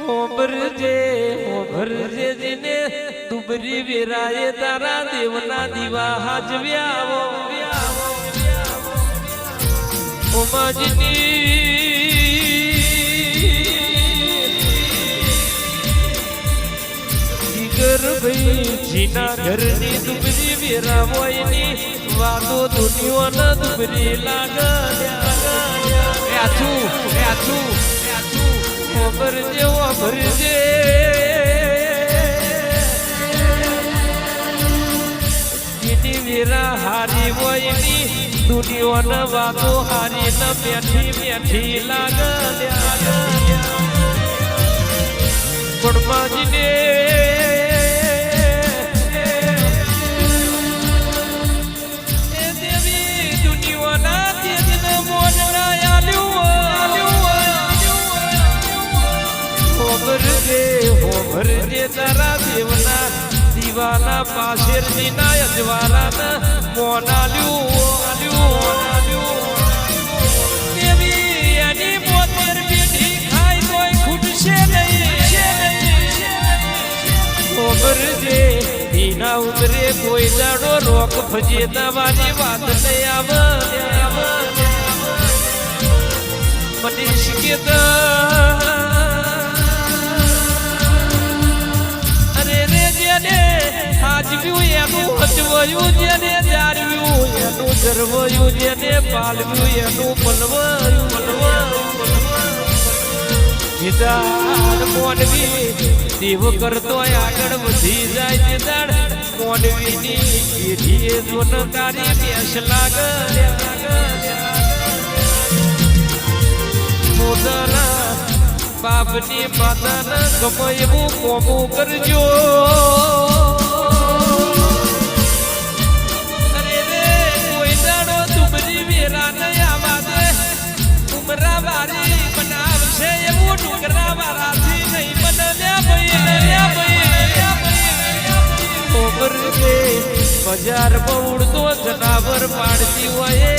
ભરજે જીને તુબરી વેરાએ તારા દેવના દીવા હાજવ્યા જીગર ભાઈ જીના ઘરની તુબરી વેરા મોયની વાતો દુનિયાના તુબરી લાગા ભરજે જીની વેરા હારી વયની દુનિયાના વાતો હારી ન બેઠી લાગ્યા પડમાજીને દેવી દુનિયાના તેજને મોજના ભરજે તારા દેવના દીવાના પાશેરની ના અજવાળાના મોનાલ્યું દેવી એની 72 પેઢી ખાય તોય ખૂટશે નહીં ભરજે એના ઉતરે કોઈ દાડો રોક ભજે તમારી વાત નહીં આવે મનીષ કેતા આજવ્યું એનું હચવયું જેને જાળવ્યું એનું જરવયું જેને પાલવ્યું એનું પલવયું જીદાડ મોનવી દેવ કરતો આગળ વધી જાય જીદાડ મોનવીની પેઢીએ જોનકારી બેસ લાગે મોદના બાપની માતાના ગમે એવું કોમું કરજો બજાર ઉડતો જનાવર પાડતી હોય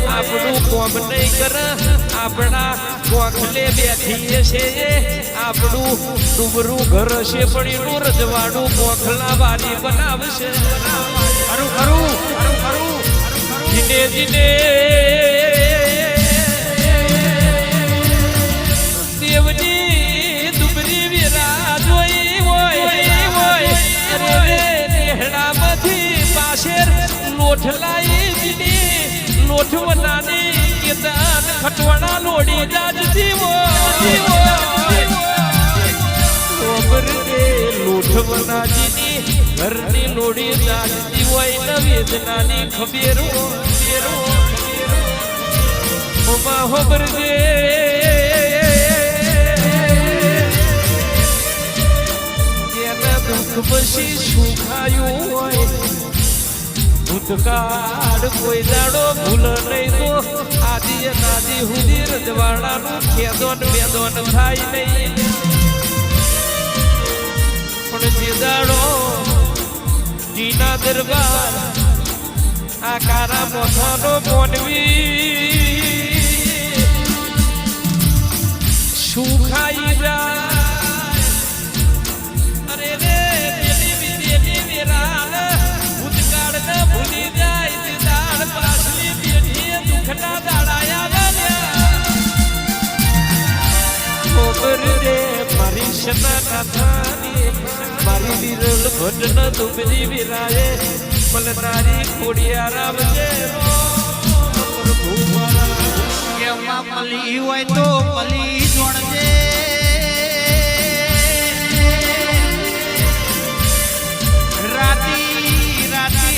આપણું કોમ નહીં કરે આપણા કોખલે બેઠીએ છે આપણું ડુબરું ઘર છે પણ એનું રજવાડું કોખલા વાળી બનાવશે જીને જીને દેવની દુબરી વિરા જોઈ હોય નેહડામાંથી પાછેર લોઠલાઈ જીની લોઠવનાની કેદાન ખટવાણા લોડી જાજતી લોઠવનાજીની ઘરની લોડી જાજતી હોય નવેદનાની ખબેરો હોબરજે દુઃખ પછી સુખાયું હોય ભૂતકાળ કોઈ દાડો ભૂલ નહીં તો આદિ નાદી હુદી રજવાડાનું ખેદોન બેદોન થાય નહીં પણ જે દાડો જીના દરબાર આ કારા મોથાનો મોનવી સુખાઈ જાય ભૂલી જાય દાડ પાછલી પેઢીએ દુઃખના દાડાયા મારી શના નાથાની મારી વિરલ ભજન દુબરી વિરાએ મલનારી ખોડિયા રામજે કેમાં મલી હોય તો મલી જોણજે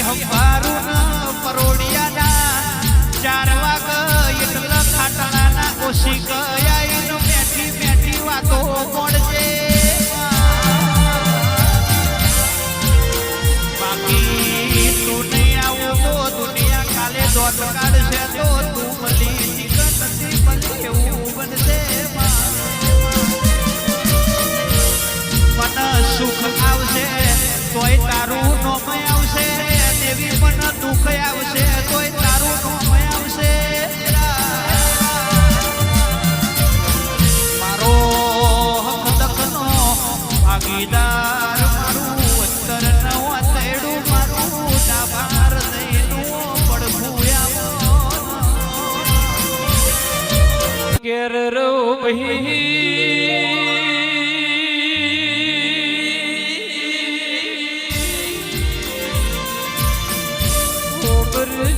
હંભારું પરોડિયાના 4 વાગ એટલા ખાટલાના ઓછી ગયા મેઠી વાતો મોડજે બાકી તું નહીં આવું તો દુનિયા કાલે દોટ કાઢશે તો તું મળી નથી મળી એવું બનશે મને સુખ આવશે તોય તારું નોમય આવશે દેવી મને દુઃખ આવશે તોય તારું નોમય આવશે મારો હક દખનો રો ભાઈ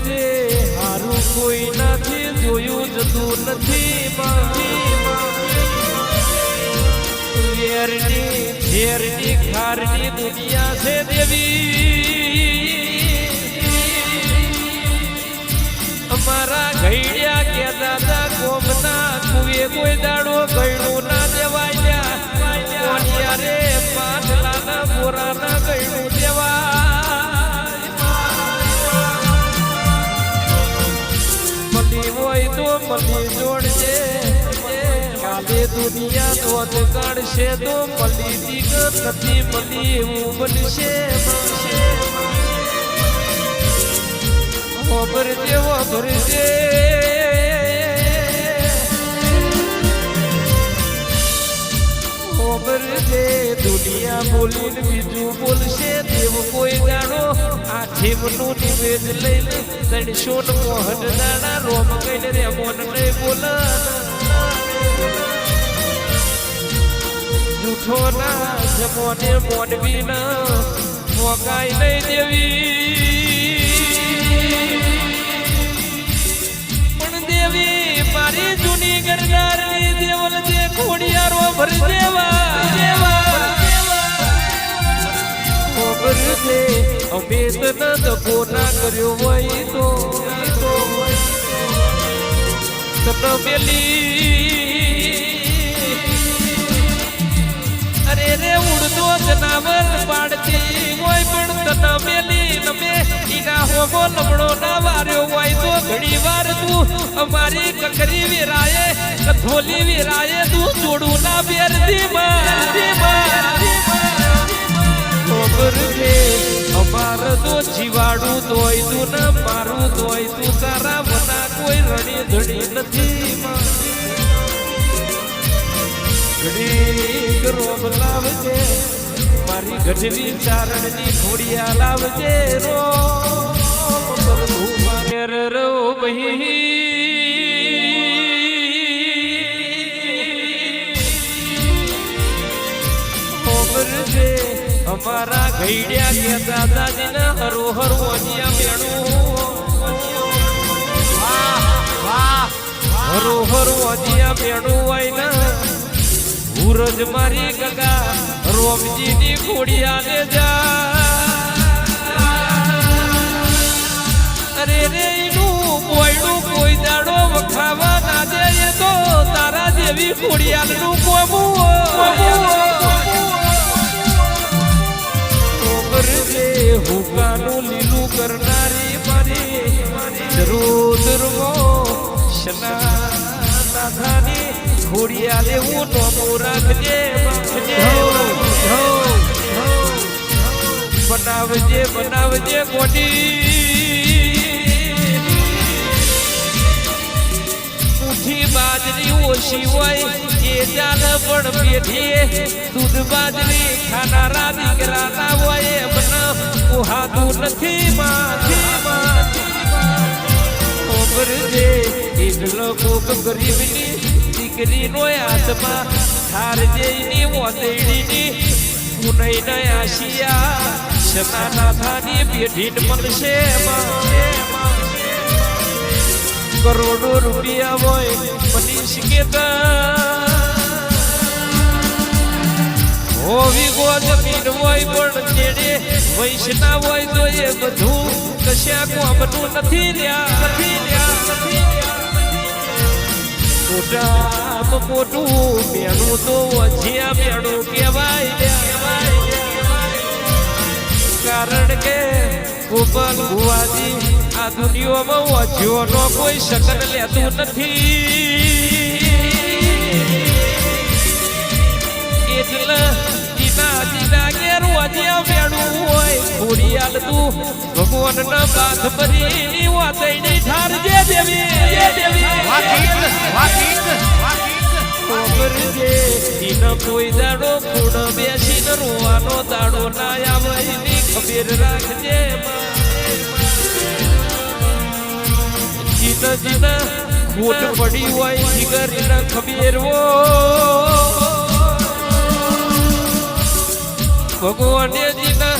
જે હારું કોઈ નથી જોયું જતું નથી વેરની ઝેરની ખારની દુનિયા છે દેવી અમારા ઘડિયા કે દાદા કોમના કુએ કોઈ દાડો ગયણું ના દેવાય રે પાટલાના બોરાના ગયણું દેવાય મળી હોય તો મળી જોડજે કાલે દુનિયા દોત કાઢશે તો મળી દીક નથી મળી એવું બનશે ભરજે ભરજે ભરજે દુનિયા બોલીને બીજું બોલશે દેવ કોઈ દાડો આ જીવનું નિવેદ લઈને 300 મોહન દાડા રોમ કઈને રે મોન નહીં બોલ જૂઠો ના જમોને મોનવી ના મોકાઈ નહીં દેવી મારી જૂની ગરનારની દેવલ જે ખોડિયારો ભરજેવા ભરજે અમે તને દબો ના કર્યો હોય તો તને મેલી અરે રે ઉડતો જનાવર પાડતી હોય પણ તને મેલી નમે ઈના હોમો લબડો ના વાર્યો હોય તો ઘણી વાર તું અમારી કકરી વિરાયે કથોલી વિરાયે તું જોડું ના બેરતી ભરજે અમાર તો જીવાડું તોય તું ને મારું તોય તું તારા મના કોઈ રણી ધણી નથી ઘડી રોમ લાવજે મારી ગઢવી ચારણની ઘોડિયા લાવજે રો રો ભાઈ ભરજે અમારા ઘડિયા કે દાદાજીને હરો હરો અજિયા મેણું હરો હરો અજિયા મેણું હોય ને ઉરજ મારી ગગા રોમજીની ઘોડિયાને જા અરે રે એનું બોયડું કોઈ દાડો વખાવા ના દે એ તો તારા જેવી ઘોડિયાલનું કોમું હુકાનું લીલું કરનારી મારી રુદ્રમો શનાનાથાની ઘોડિયા લેવું નોમું રાખજે બનાવજે બનાવજે કોટી ઉઠી બાજરી ઓછી હોય એ ચાલ પણ પેઢીએ દૂધ બાજરી ખાનારા દીકરા ના હોય એમને ઉહાતું નથી ભરજે એકલો કોક ગરીબની દીકરીનો આત્મા ધારજેની ઓતેડીની પુનૈન આશિયા શનાનાથાની પેઢીને મળશે કરોડો રૂપિયા હોય મનીષ કેતા હોવી ગો જમીન હોય પણ જેને વૈષ્ણવ હોય તો એ બધું કશા કોમનું નથી મોટા મોટું મેણું તો અજિયા મેણું કહેવાય કારણ કે ગોપાલ ભુવાજી આ દુનિયામાં અજ્યોનો કોઈ શકન લેતું નથી એટલે જીના ઘેર અજિયા મેણું હોય ખોડિયાલ તું ભગવાનના બાથ ભરી વાતૈની ઠારજે દેવી ભરજે દીનો કોઈ દાડો ખૂણ બેસીને રોવાનો દાડો ના આવે એની ખબર રાખજે જીને ખોટ પડી હોય જીગરીને ખબેર ભગવાને જીને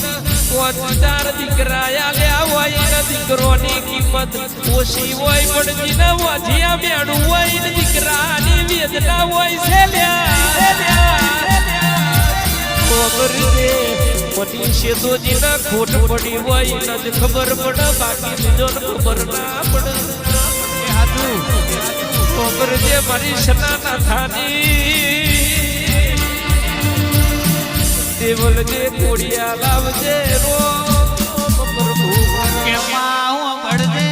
5-4 દીકરા આલ્યા હોય ને દીકરોની કિંમત ઓછી હોય પણ જીને વાજિયા બેડું હોય ને દીકરાની વેદના હોય છે મનીષે તો જીને ખોટ પડી હોય ને જ ખબર પડે બાકી બીજોને ખબર ના પડે ખબર જે મારી સનાના થાની દેવલ જે કોડિયા લાવજે રો પ્રભુ કે માઉ પડજે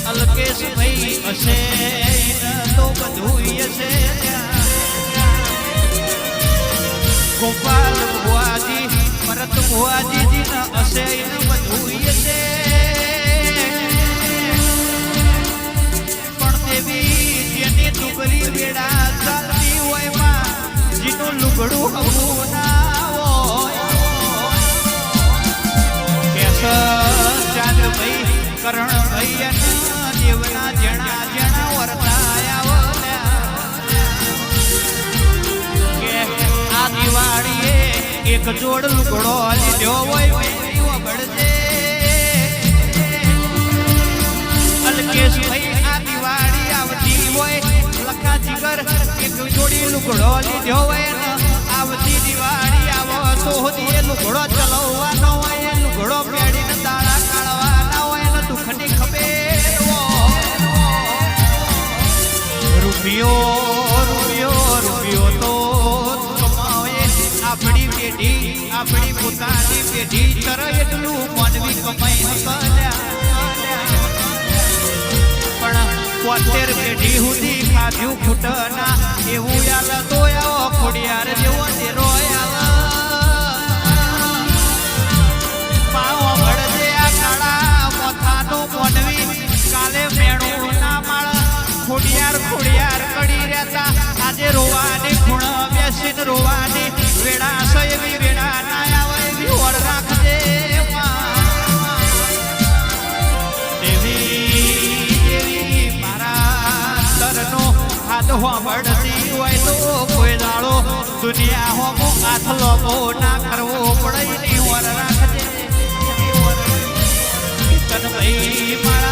અલકેશ ભાઈ હશે તો બધું હશે ગોપાલ ભુવાજી ભરત ભુવાજી જીને હશે બધું હશે પણ દેવી જેની દુબળી વેડા ચાલતી હોય માં જીનું લુગડું હવું ના હોય કેસ ચાંદ ભાઈ કરણ ભાઈ અને દેવના જણા જણા વર્તાયા કે આ દિવાળીએ એક જોડ લુગડો લીધો હોય મેરી વગડજે અલકેશ ભાઈ આ દિવાળી આવતી હોય લખા જીગર એક જોડી લુગડો લીધો હોય ને આવતી દિવાળી આવો તો હોદી લુગડો ચલાવવાનો હોય લુગડો પેડીને દાડા કાઢવાના હોય ને દુઃખની ખબેર રૂપિયો તો કમાવે આપણી પેઢી આપણી પોતાની પેઢી તર એટલું માનવી કમાઈ પણ 70 પેઢી સુધી ખાધ્યું ખૂટના એવું યાદ તો આવો ખોડિયાર જેવો દેરો પાવો ભળજે આ કાળા મોથાનો મોનવી કાલે મેણું ના માળ ખોડિયાર કડી રહેતા આજે રોવાની ખૂણ બેસીને રોવાની વેડા સયવી વેડા ના આવે એવી ઓળ રાખજે દેવી મારા તરનો હાથ હોંભળતી હોય તો કોઈ દાડો દુનિયા હોમો હાથ લોબો ના કરવો પડે ની ઓળ રાખજે તન ભાઈ મારા